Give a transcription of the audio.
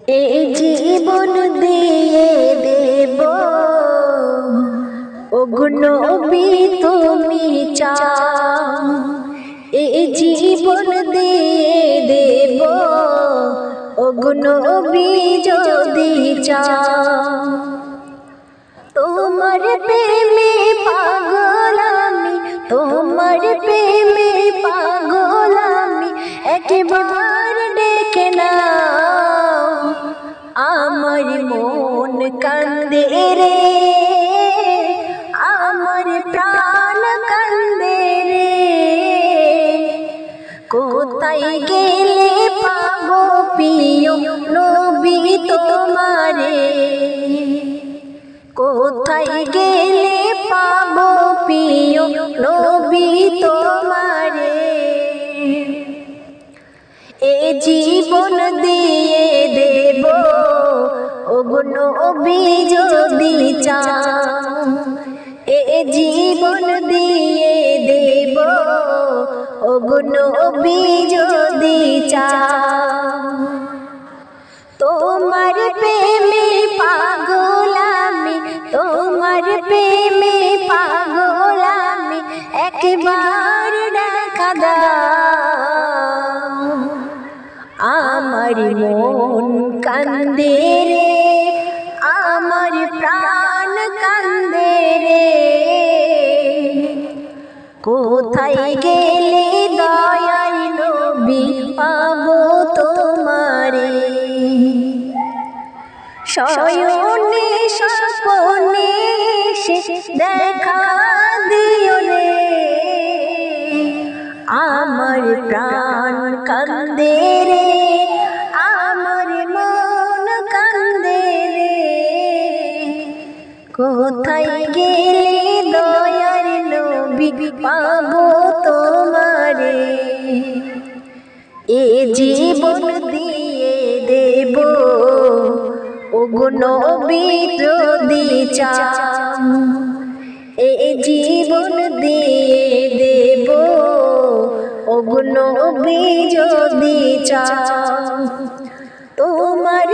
এই জীবন দিয়ে দেব ওগো নবী তুমি চাও, এই জীবন দিয়ে দেব ওগো নবী যদি চাও। তোমার প্রেমে পাগল আমি, তোমার প্রেমে পাগল আমি, একবার ডেকে নাও। আমার মন কান্দে রে, আমার প্রাণ কান্দে রে, কোথায় গেলে পাবো প্রিয় নবী তোমারে, কোথায় গেলে পাবো প্রিয় নবী তোমারে। এ জীবন দিয়ে দেব ওগো নবী যদি চাও, এ জীবন দিয়ে দেব ওগো নবী যদি চাও। তোমার প্রেমে পাগল আমি, তোমার প্রেমে পাগল আমি, একবার দেখা দাও। আমার মন কান্দে রে, আমার প্রাণ কান্দে রে, কোথায় গেলে দয়ার নবী পাবো তোমারে। শয়নে স্বপ্নে সে দেখা দিও রে, আমার প্রাণ কান্দে রে, আমার মন কান্দে রে, কোথায় গেলে দয়ার নবী পাবো তোমারে। এ জীবন দিয়ে দেব ওগো নবী যদি চাও, এ জীবন দিয়ে দেব ওগো নবী যদি চাও। তোমার